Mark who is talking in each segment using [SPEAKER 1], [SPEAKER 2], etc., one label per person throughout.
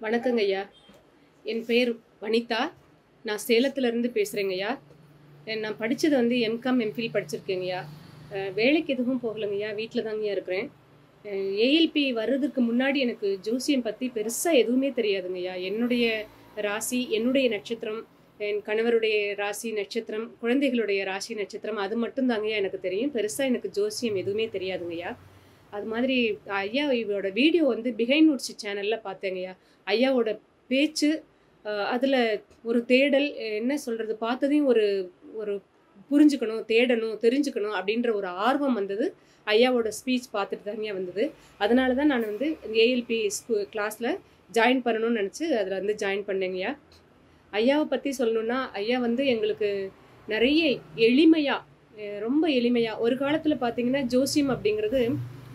[SPEAKER 1] வணக்கங்க ஐயா. என் பெயர் வனிதா. நான் சேலத்திலேருந்து பேசுகிறேங்கய்யா. நான் படித்தது வந்து எம்காம் எம்ஃபில் படிச்சிருக்கேங்கய்யா. வேலைக்கு எதுவும் போகலைங்கய்யா, வீட்டில் தாங்கய்யா இருக்கிறேன். ஏஎல்பி வர்றதுக்கு முன்னாடி எனக்கு ஜோசியம் பற்றி பெருசாக எதுவுமே தெரியாதுங்கய்யா. என்னுடைய ராசி, என்னுடைய நட்சத்திரம், என் கணவருடைய ராசி நட்சத்திரம், குழந்தைகளுடைய ராசி நட்சத்திரம், அது மட்டும் தாங்கய்யா எனக்கு தெரியும். பெருசாக எனக்கு ஜோசியம் எதுவுமே தெரியாதுங்கய்யா. அது மாதிரி ஐயா இவரோட வீடியோ வந்து பிஹைண்ட் நோட்ஸ் சேனலில் பார்த்தேங்கய்யா. ஐயாவோட பேச்சு, அதில் ஒரு தேடல், என்ன சொல்கிறது, பார்த்ததையும் ஒரு ஒரு புரிஞ்சுக்கணும், தேடணும், தெரிஞ்சுக்கணும் அப்படின்ற ஒரு ஆர்வம் வந்தது. ஐயாவோட ஸ்பீச் பார்த்துட்டு தாங்க வந்தது. அதனால தான் நான் வந்து ஏஎல்பி கிளாஸில் ஜாயின் பண்ணணும்னு நினச்சி அதில் வந்து ஜாயின் பண்ணேங்கய்யா. ஐயாவை பற்றி சொல்லணுன்னா, ஐயா வந்து எங்களுக்கு நிறைய எளிமையாக, ரொம்ப எளிமையாக, ஒரு காலத்தில் பார்த்தீங்கன்னா ஜோசியம் அப்படிங்கிறது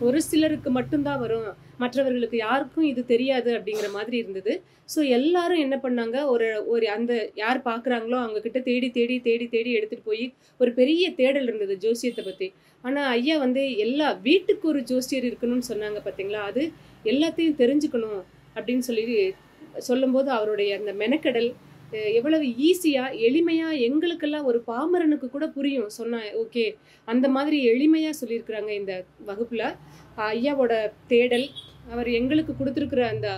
[SPEAKER 1] ஒரு சிலருக்கு மட்டும்தான் வரும், மற்றவர்களுக்கு யாருக்கும் இது தெரியாது அப்படிங்கிற மாதிரி இருந்தது. ஸோ எல்லாரும் என்ன பண்ணாங்க, ஒரு அந்த யார் பார்க்குறாங்களோ அவங்கக்கிட்ட தேடி தேடி தேடி தேடி எடுத்துகிட்டு போய் ஒரு பெரிய தேடல் இருந்தது ஜோசியத்தை பற்றி. ஆனால் ஐயா வந்து எல்லா வீட்டுக்கு ஒரு ஜோசியர் இருக்கணும்னு சொன்னாங்க பார்த்தீங்களா, அது எல்லாத்தையும் தெரிஞ்சுக்கணும் அப்படின்னு சொல்லும்போது அவருடைய அந்த மெனக்கடல் எவ்வளவு ஈஸியாக எளிமையாக, எங்களுக்கெல்லாம் ஒரு பாமரனுக்கு கூட புரியும் சொன்னா ஓகே, அந்த மாதிரி எளிமையாக சொல்லியிருக்கிறாங்க இந்த வகுப்பில். ஐயாவோட தேடல், அவர் எங்களுக்கு கொடுத்துருக்குற அந்த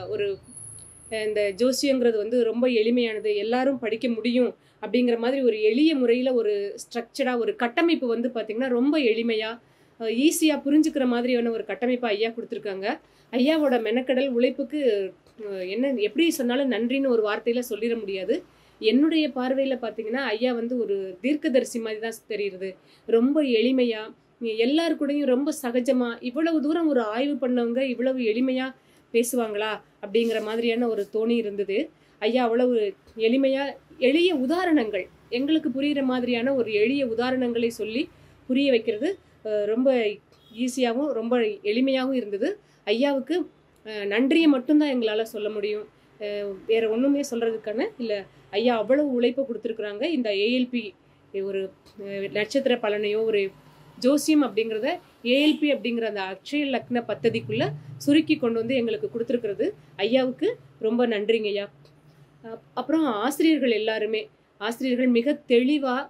[SPEAKER 1] இந்த ஜோசியங்கிறது வந்து ரொம்ப எளிமையானது, எல்லாரும் படிக்க முடியும் அப்படிங்கிற மாதிரி ஒரு எளிய முறையில் ஒரு ஸ்ட்ரக்சராக ஒரு கட்டமைப்பு வந்து பார்த்திங்கன்னா ரொம்ப எளிமையாக ஈஸியாக புரிஞ்சுக்கிற மாதிரியான ஒரு கட்டமைப்பை ஐயா கொடுத்துருக்காங்க. ஐயாவோட மெனக்கடல் உழைப்புக்கு என்ன எப்படி சொன்னாலும் நன்றின்னு ஒரு வார்த்தையில் சொல்லிட முடியாது. என்னுடைய பார்வையில் பார்த்தீங்கன்னா ஐயா வந்து ஒரு தீர்க்கதரிசி மாதிரி தான் தெரியுது. ரொம்ப எளிமையாக, எல்லாருக்கூடையும் ரொம்ப சகஜமாக, இவ்வளவு தூரம் ஒரு ஆய்வு பண்ணவங்க இவ்வளவு எளிமையாக பேசுவாங்களா அப்படிங்கிற மாதிரியான ஒரு தோணி இருந்தது. ஐயா அவ்வளவு எளிமையாக, எளிய உதாரணங்கள், எங்களுக்கு புரிகிற மாதிரியான ஒரு எளிய உதாரணங்களை சொல்லி புரிய வைக்கிறது ரொம்ப ஈஸியாகவும் ரொம்ப எளிமையாகவும் இருந்தது. ஐயாவுக்கு நன்றியை மட்டும்தான் எங்களால் சொல்ல முடியும். வேறு ஒன்றுமே சொல்கிறதுக்கான இல்லை. ஐயா அவ்வளவு உழைப்பை கொடுத்துருக்குறாங்க. இந்த ஏஎல்பி ஒரு நட்சத்திர பலனையோ ஒரு ஜோசியம் அப்படிங்கிறத ஏஎல்பி அப்படிங்கிற அந்த அக்ஷய லக்ன பத்ததிக்குள்ளே சுருக்கி கொண்டு வந்து எங்களுக்கு கொடுத்துருக்கிறது ஐயாவுக்கு ரொம்ப நன்றிங்க ஐயா. அப்புறம் ஆசிரியர்கள் எல்லாருமே, ஆசிரியர்கள் மிக தெளிவாக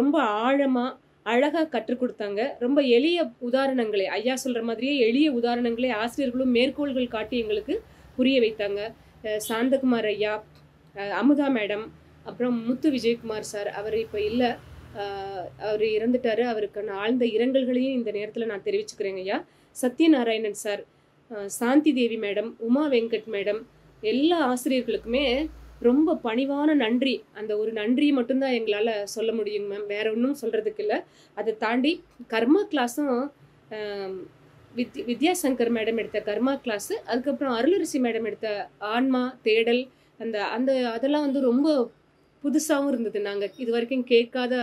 [SPEAKER 1] ரொம்ப ஆழமாக அழகாக கற்றுக் கொடுத்தாங்க. ரொம்ப எளிய உதாரணங்களை, ஐயா சொல்கிற மாதிரியே எளிய உதாரணங்களை ஆசிரியர்களும் மேற்கோள்கள் காட்டி எங்களுக்கு புரிய வைத்தாங்க. சாந்தகுமார் ஐயா, அமுதா மேடம், அப்புறம் முத்து விஜயகுமார் சார், அவர் இப்போ இல்லை, அவர் இறந்துட்டார். அவருக்கான ஆழ்ந்த இரங்கல்களையும் இந்த நேரத்தில் நான் தெரிவிச்சுக்கிறேங்க ஐயா. சத்யநாராயணன் சார், சாந்தி தேவி மேடம், உமா வெங்கட் மேடம், எல்லா ஆசிரியர்களுக்குமே ரொம்ப பணிவான நன்றி. அந்த ஒரு நன்றியை மட்டும்தான் எங்களால் சொல்ல முடியுங்க மேம், வேற ஒன்றும் சொல்கிறதுக்கு இல்லை. அதை தாண்டி கர்மா கிளாஸும், வித்யாசங்கர் மேடம் எடுத்த கர்மா கிளாஸு, அதுக்கப்புறம் அருளரசி மேடம் எடுத்த ஆன்மா தேடல், அதெல்லாம் வந்து ரொம்ப புதுசாகவும் இருந்தது. நாங்கள் இது வரைக்கும் கேட்காத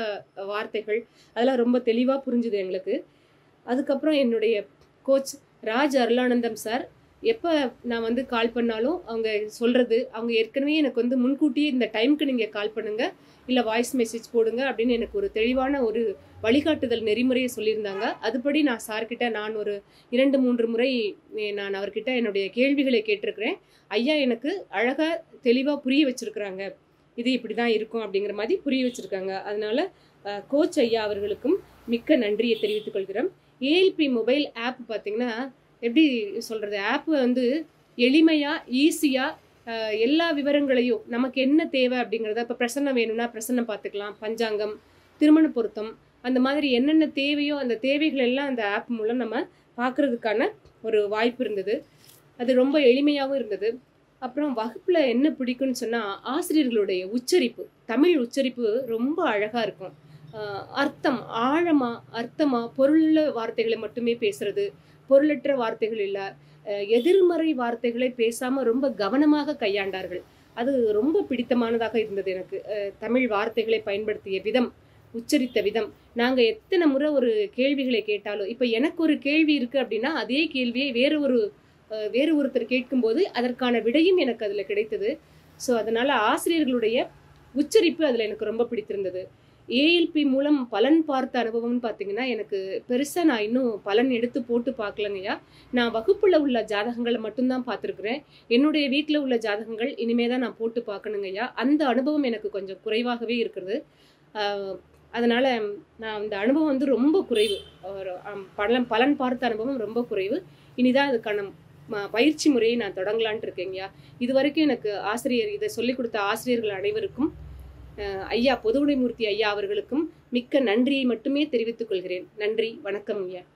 [SPEAKER 1] வார்த்தைகள், அதெல்லாம் ரொம்ப தெளிவாக புரிஞ்சுது எங்களுக்கு. அதுக்கப்புறம் என்னுடைய கோச் ராஜ் அருளானந்தம் சார், எப்போ நான் வந்து கால் பண்ணாலும் அவங்க சொல்கிறது, அவங்க ஏற்கனவே எனக்கு வந்து முன்கூட்டியே இந்த டைமுக்கு நீங்கள் கால் பண்ணுங்கள், இல்லை வாய்ஸ் மெசேஜ் போடுங்க அப்படின்னு எனக்கு ஒரு தெளிவான ஒரு வழிகாட்டுதல் நெறிமுறையை சொல்லியிருந்தாங்க. அதுபடி நான் சார்கிட்ட நான் ஒரு 2-3 முறை நான் அவர்கிட்ட என்னுடைய கேள்விகளை கேட்டிருக்கிறேன். ஐயா எனக்கு அழகாக தெளிவாக புரிய வச்சுருக்குறாங்க, இது இப்படி தான் இருக்கும் அப்படிங்கிற மாதிரி புரிய வச்சுருக்காங்க. அதனால் கோச் ஐயா அவர்களுக்கும் மிக்க நன்றியை தெரிவித்துக் கொள்கிறோம். ஏஎல்பி மொபைல் ஆப் பார்த்திங்கன்னா எப்படி சொல்கிறது, ஆப் வந்து எளிமையாக ஈஸியாக எல்லா விவரங்களையும் நமக்கு என்ன தேவை அப்படிங்கிறத, இப்போ பிரசன்னம் வேணும்னா பிரசன்னம் பார்த்துக்கலாம், பஞ்சாங்கம், திருமண பொருத்தம், அந்த மாதிரி என்னென்ன தேவையோ அந்த தேவைகள் எல்லாம் அந்த ஆப் மூலம் நம்ம பார்க்குறதுக்கான ஒரு வாய்ப்பு இருந்தது. அது ரொம்ப எளிமையாகவும் இருந்தது. அப்புறம் வகுப்பில் என்ன பிடிக்கும்னு சொன்னால், ஆசிரியர்களுடைய உச்சரிப்பு, தமிழ் உச்சரிப்பு ரொம்ப அழகாக இருக்கும். அர்த்தம் ஆழமாக, அர்த்தமாக, பொருளுள்ள வார்த்தைகளை மட்டுமே பேசுறது, பொருளற்ற வார்த்தைகள் இல்லை, எதிர்மறை வார்த்தைகளை பேசாமல் ரொம்ப கவனமாக கையாண்டார்கள். அது ரொம்ப பிடித்தமானதாக இருந்தது எனக்கு. தமிழ் வார்த்தைகளை பயன்படுத்திய விதம், உச்சரித்த விதம், நாங்கள் எத்தனை முறை ஒரு கேள்விகளை கேட்டாலும், இப்போ எனக்கு ஒரு கேள்வி இருக்குது அப்படின்னா அதே கேள்வியை வேறு ஒருத்தர் கேட்கும்போது அதற்கான விடையும் எனக்கு அதில் கிடைத்தது. ஸோ அதனால் ஆசிரியர்களுடைய உச்சரிப்பு அதில் எனக்கு ரொம்ப பிடித்திருந்தது. ஏஎல்பி மூலம் பலன் பார்த்த அனுபவம்னு பார்த்தீங்கன்னா, எனக்கு பெருசா நான் இன்னும் பலன் எடுத்து போட்டு பார்க்கலங்கய்யா. நான் வகுப்புல உள்ள ஜாதகங்கள மட்டும் தான் பார்த்துருக்கிறேன். என்னுடைய வீட்ல உள்ள ஜாதகங்கள் இனிமே தான் நான் போட்டு பார்க்கணுங்கய்யா. அந்த அனுபவம் எனக்கு கொஞ்சம் குறைவாகவே இருக்கிறது. அ அதனால நான் அந்த அனுபவம் வந்து ரொம்ப குறைவு. ஒரு பலன் பலன் பார்த்த அனுபவம் ரொம்ப குறைவு. இனிதான் அதுக்கான பயிற்சி முறையை நான் தொடங்கலான்ட்டு இருக்கேங்கய்யா. இதுவரைக்கும் எனக்கு இதை சொல்லிக் கொடுத்த ஆசிரியர்கள் அனைவருக்கும், ஐயா பொதுவுடைமூர்த்தி ஐயா அவர்களுக்கும் மிக்க நன்றியை மட்டுமே தெரிவித்துக் கொள்கிறேன். நன்றி, வணக்கம் ஐயா.